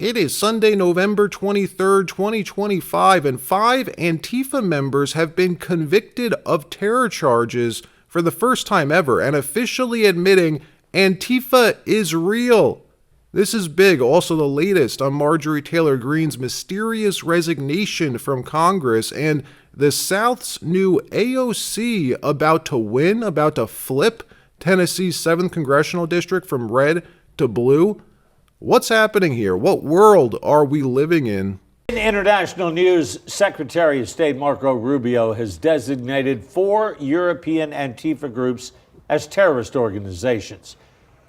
It is Sunday, November 23rd, 2025, and 5 Antifa members have been convicted of terror charges for the first time ever and officially admitting Antifa is real. This is big. Also, the latest on Marjorie Taylor Greene's mysterious resignation from Congress and the South's new AOC about to win, about to flip Tennessee's 7th Congressional District from red to blue. What's happening here? What world are we living in? In international news, Secretary of State Marco Rubio has designated 4 European Antifa groups as terrorist organizations.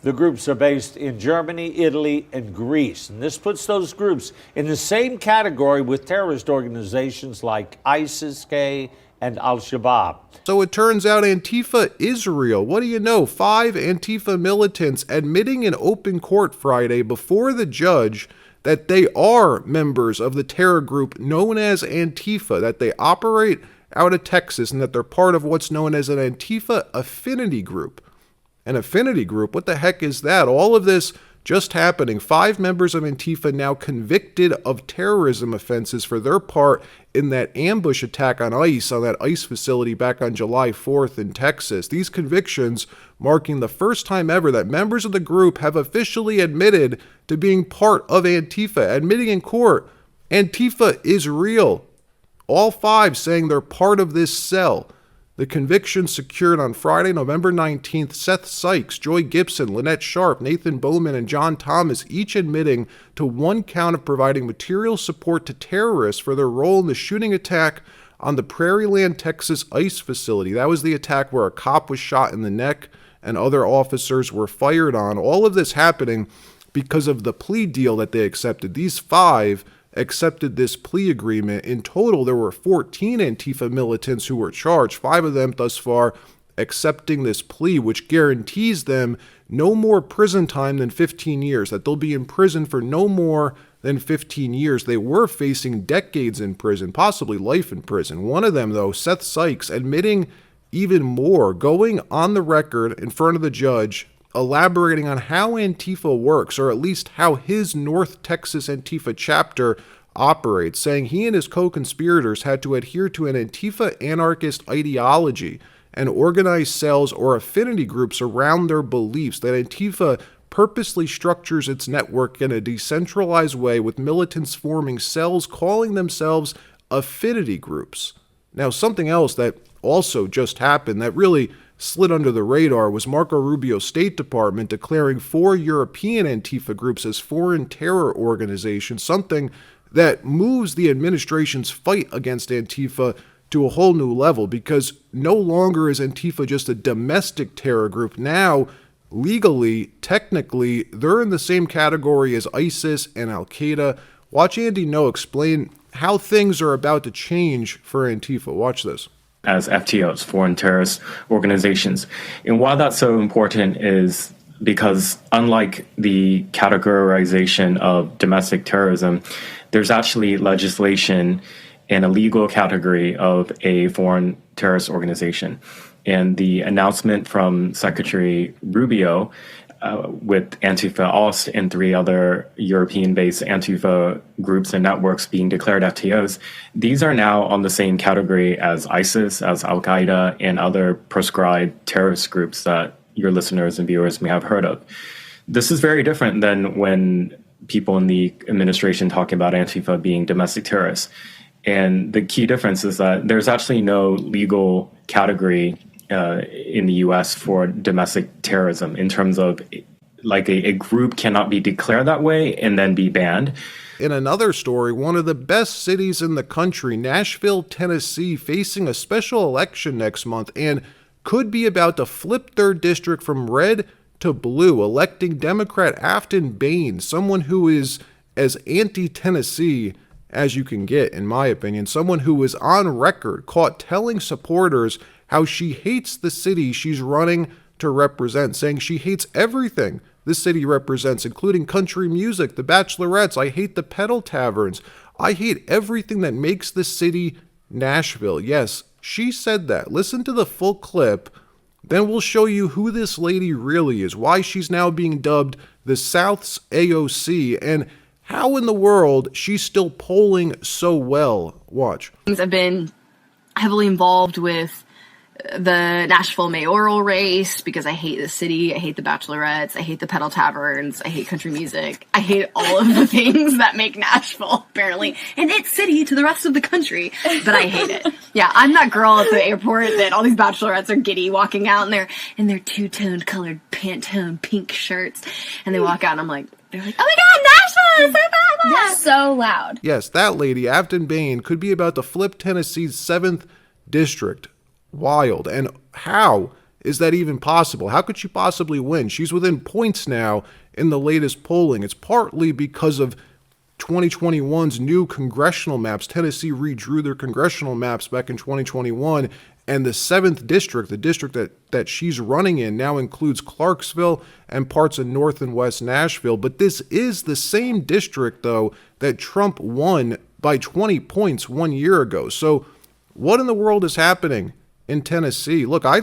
The groups are based in Germany, Italy, and Greece. And this puts those groups in the same category with terrorist organizations like ISIS-K and Al-Shabaab. So it turns out Antifa is real. What do you know? 5 Antifa militants admitting in open court Friday before the judge that they are members of the terror group known as Antifa, that they operate out of Texas, and that they're part of what's known as an Antifa affinity group. An affinity group? What the heck is that? All of this just happening. 5 members of Antifa now convicted of terrorism offenses for their part in that ambush attack on ICE, on that ICE facility back on July 4th in Texas. These convictions marking the first time ever that members of the group have officially admitted to being part of Antifa, admitting in court, Antifa is real. All 5 saying they're part of this cell. The conviction secured on Friday, November 19th, Seth Sykes, Joy Gibson, Lynette Sharp, Nathan Bowman, and John Thomas, each admitting to 1 count of providing material support to terrorists for their role in the shooting attack on the Prairieland, Texas ICE facility. That was the attack where a cop was shot in the neck and other officers were fired on. All of this happening because of the plea deal that they accepted. These 5 accepted this plea agreement. In total, there were 14 Antifa militants who were charged, 5 of them thus far accepting this plea, which guarantees them no more prison time than 15 years, that they'll be in prison for no more than 15 years. They were facing decades in prison, possibly life in prison. One of them, though, Seth Sykes, admitting even more, going on the record in front of the judge, elaborating on how Antifa works, or at least how his North Texas Antifa chapter operates, saying he and his co-conspirators had to adhere to an Antifa anarchist ideology and organize cells or affinity groups around their beliefs, that Antifa purposely structures its network in a decentralized way with militants forming cells calling themselves affinity groups. Now, something else that also just happened that really slid under the radar was Marco Rubio's State Department declaring 4 European Antifa groups as foreign terror organizations, something that moves the administration's fight against Antifa to a whole new level, because no longer is Antifa just a domestic terror group. Now, legally, technically, they're in the same category as ISIS and Al-Qaeda. Watch Andy Ngo explain how things are about to change for Antifa. Watch this. As FTOs, foreign terrorist organizations. And why that's so important is because unlike the categorization of domestic terrorism, there's actually legislation in a legal category of a foreign terrorist organization. And the announcement from Secretary Rubio with Antifa Ost and 3 other European-based Antifa groups and networks being declared FTOs, these are now on the same category as ISIS, as Al-Qaeda, and other proscribed terrorist groups that your listeners and viewers may have heard of. This is very different than when people in the administration talk about Antifa being domestic terrorists. And the key difference is that there's actually no legal category in the U.S. for domestic terrorism, in terms of like a group cannot be declared that way and then be banned. In another story, one of the best cities in the country, Nashville, Tennessee, facing a special election next month and could be about to flip their district from red to blue, electing Democrat Afton Bain, someone who is as anti-Tennessee as you can get, in my opinion, someone who was on record caught telling supporters how she hates the city she's running to represent, saying she hates everything this city represents, including country music, the Bachelorettes. I hate the pedal taverns. I hate everything that makes the city Nashville. Yes, she said that. Listen to the full clip. Then we'll show you who this lady really is, why she's now being dubbed the South's AOC, and how in the world she's still polling so well. Watch. I've been heavily involved with the Nashville mayoral race because I hate the city, I hate the bachelorettes, I hate the pedal taverns, I hate country music, I hate all of the things that make Nashville apparently an it city to the rest of the country, but I hate it. Yeah, I'm that girl at the airport that all these bachelorettes are giddy walking out in their two-toned colored Pantone pink shirts, and they walk out and I'm like, they're like, oh my god, Nashville is so bad! They're so loud. Yes, that lady, Afton Bain, could be about to flip Tennessee's 7th district. Wild. And how is that even possible? How could she possibly win? She's within points now in the latest polling. It's partly because of 2021's new congressional maps. Tennessee redrew their congressional maps back in 2021, and the 7th district, the district that she's running in, now includes Clarksville and parts of North and West Nashville. But this is the same district, though, that Trump won by 20 points 1 year ago. So what in the world is happening in Tennessee? Look, I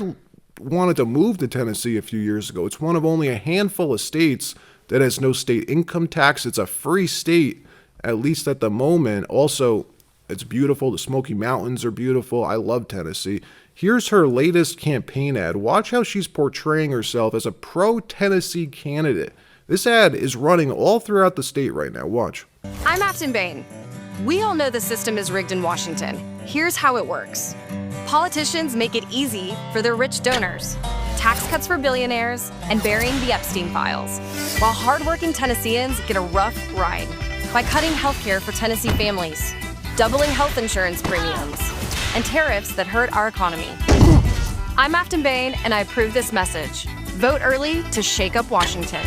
wanted to move to Tennessee a few years ago. It's one of only a handful of states that has no state income tax. It's a free state, at least at the moment. Also, it's beautiful. The Smoky Mountains are beautiful. I love Tennessee. Here's her latest campaign ad. Watch how she's portraying herself as a pro-Tennessee candidate. This ad is running all throughout the state right now. Watch. I'm Afton Bain. We all know the system is rigged in Washington. Here's how it works. Politicians make it easy for their rich donors, tax cuts for billionaires, and burying the Epstein files, while hardworking Tennesseans get a rough ride by cutting health care for Tennessee families, doubling health insurance premiums, and tariffs that hurt our economy. I'm Afton Bain, and I approve this message. Vote early to shake up Washington.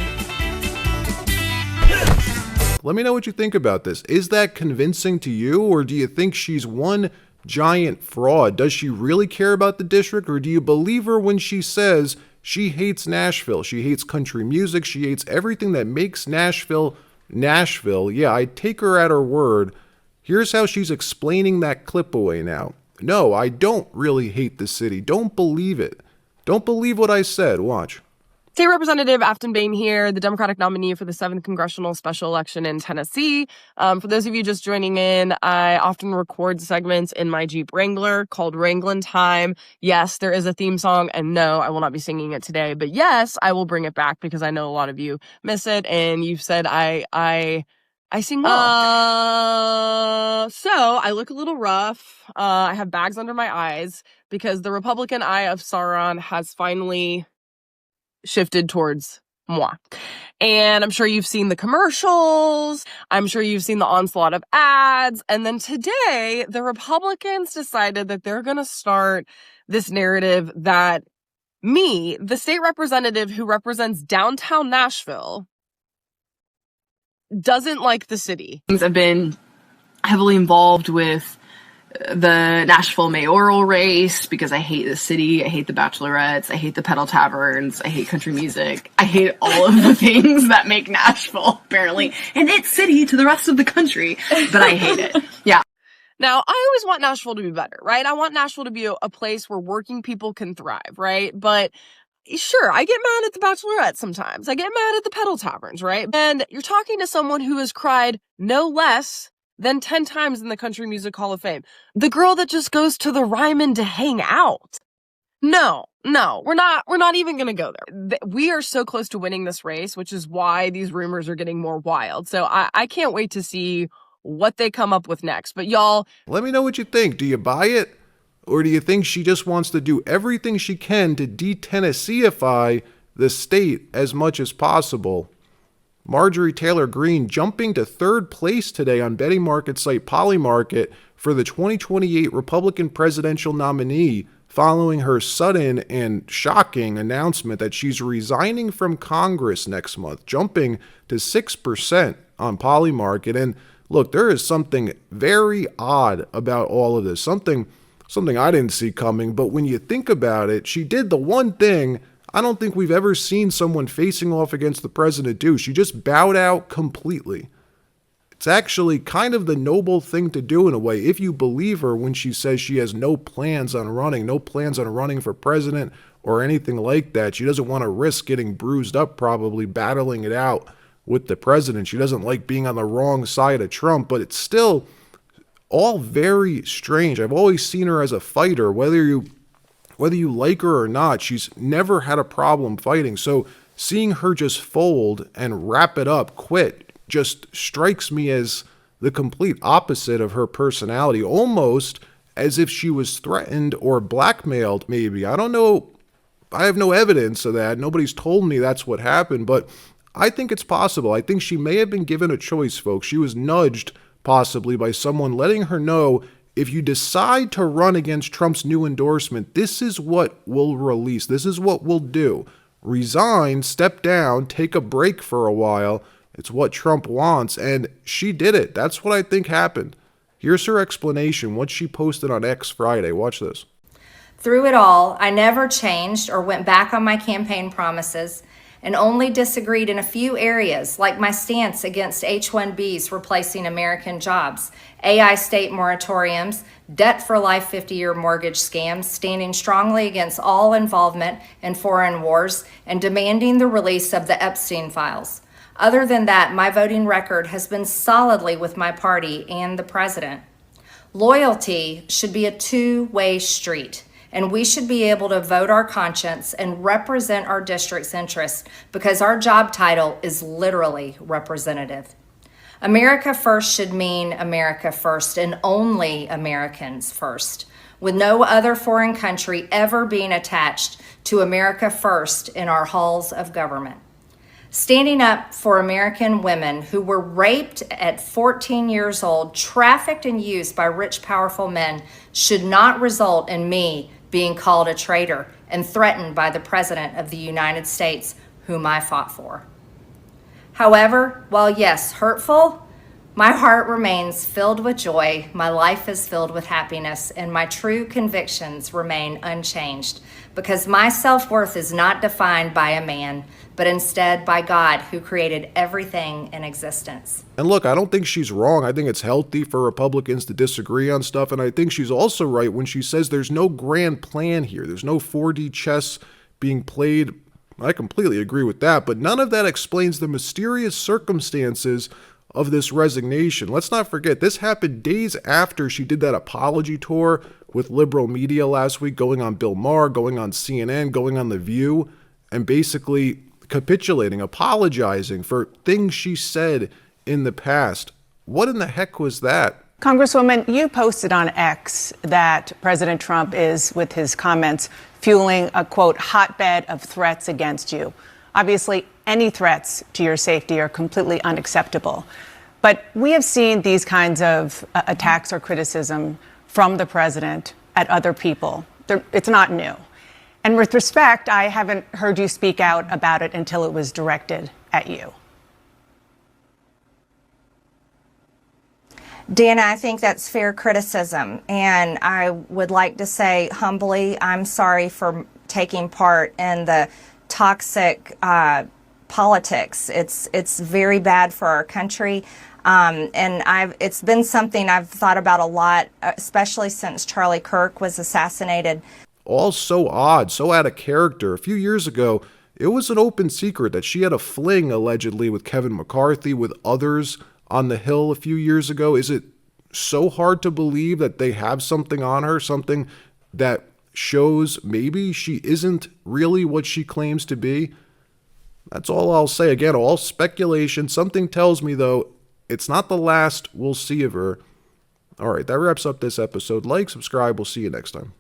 Let me know what you think about this. Is that convincing to you, or do you think she's one giant fraud? Does she really care about the district, or do you believe her when she says she hates Nashville? She hates country music. She hates everything that makes Nashville, Nashville. Yeah, I take her at her word. Here's how she's explaining that clip away now. No, I don't really hate the city. Don't believe it. Don't believe what I said. Watch. State Representative Afton Bain here, the Democratic nominee for the 7th Congressional Special Election in Tennessee. For those of you just joining in, I often record segments in my Jeep Wrangler called Wranglin' Time. Yes, there is a theme song, and no, I will not be singing it today. But yes, I will bring it back because I know a lot of you miss it, and you've said I sing well. So I look a little rough. I have bags under my eyes because the Republican eye of Sauron has finally shifted towards moi. And I'm sure you've seen the commercials. I'm sure you've seen the onslaught of ads. And then today, the Republicans decided that they're going to start this narrative that me, the state representative who represents downtown Nashville, doesn't like the city. I've been heavily involved with the Nashville mayoral race because I hate the city, I hate the bachelorettes, I hate the pedal taverns, I hate country music, I hate all of the things that make Nashville apparently an it city to the rest of the country, but I hate it. Yeah. Now, I always want Nashville to be better, right? I want Nashville to be a place where working people can thrive, right? But sure, I get mad at the bachelorettes sometimes. I get mad at the pedal taverns, right? And you're talking to someone who has cried no less than 10 times in the Country Music Hall of Fame. The girl that just goes to the Ryman to hang out. No, we're not even going to go there. We are so close to winning this race, which is why these rumors are getting more wild. So I can't wait to see what they come up with next. But y'all, let me know what you think. Do you buy it? Or do you think she just wants to do everything she can to de-Tennesseeify the state as much as possible? Marjorie Taylor Greene jumping to 3rd place today on betting market site Polymarket for the 2028 Republican presidential nominee, following her sudden and shocking announcement that she's resigning from Congress next month, jumping to 6% on Polymarket. And look, there is something very odd about all of this, something I didn't see coming, but when you think about it, she did the one thing I don't think we've ever seen someone facing off against the president do. She just bowed out completely. It's actually kind of the noble thing to do in a way, if you believe her when she says she has no plans on running for president or anything like that. She doesn't want to risk getting bruised up, probably battling it out with the president. She doesn't like being on the wrong side of Trump, but it's still all very strange. I've always seen her as a fighter, whether you like her or not. She's never had a problem fighting. So seeing her just fold and wrap it up, quit, just strikes me as the complete opposite of her personality, almost as if she was threatened or blackmailed, maybe. I don't know. I have no evidence of that. Nobody's told me that's what happened, but I think it's possible. I think she may have been given a choice, folks. She was nudged possibly by someone letting her know, if you decide to run against Trump's new endorsement, this is what we'll release. This is what we'll do. Resign, step down, take a break for a while. It's what Trump wants, and she did it. That's what I think happened. Here's her explanation, what she posted on X Friday. Watch this. Through it all, I never changed or went back on my campaign promises and only disagreed in a few areas, like my stance against H-1Bs replacing American jobs, AI state moratoriums, debt for life 50-year mortgage scams, standing strongly against all involvement in foreign wars, and demanding the release of the Epstein files. Other than that, my voting record has been solidly with my party and the president. Loyalty should be a two-way street, and we should be able to vote our conscience and represent our district's interests because our job title is literally representative. America first should mean America first and only Americans first, with no other foreign country ever being attached to America first in our halls of government. Standing up for American women who were raped at 14 years old, trafficked and used by rich, powerful men should not result in me being called a traitor and threatened by the President of the United States, whom I fought for. However, while yes, hurtful, my heart remains filled with joy, my life is filled with happiness, and my true convictions remain unchanged, because my self-worth is not defined by a man, but instead by God, who created everything in existence. And look, I don't think she's wrong. I think it's healthy for Republicans to disagree on stuff, and I think she's also right when she says there's no grand plan here. There's no 4D chess being played. I completely agree with that, but none of that explains the mysterious circumstances of this resignation. Let's not forget, this happened days after she did that apology tour with liberal media last week, going on Bill Maher, going on CNN, going on The View, and basically capitulating, apologizing for things she said in the past. What in the heck was that? Congresswoman, you posted on X that President Trump is, with his comments, fueling a, quote, hotbed of threats against you. Obviously, any threats to your safety are completely unacceptable. But we have seen these kinds of attacks or criticism from the president at other people. It's not new. And with respect, I haven't heard you speak out about it until it was directed at you. Dana, I think that's fair criticism. And I would like to say humbly, I'm sorry for taking part in the toxic politics. It's very bad for our country. And it's been something I've thought about a lot, especially since Charlie Kirk was assassinated. All so odd, so out of character. A few years ago, it was an open secret that she had a fling, allegedly, with Kevin McCarthy, with others on the Hill a few years ago. Is it so hard to believe that they have something on her, something that shows maybe she isn't really what she claims to be? That's all I'll say. Again, all speculation. Something tells me, though, it's not the last we'll see of her. All right, that wraps up this episode. Like, subscribe. We'll see you next time.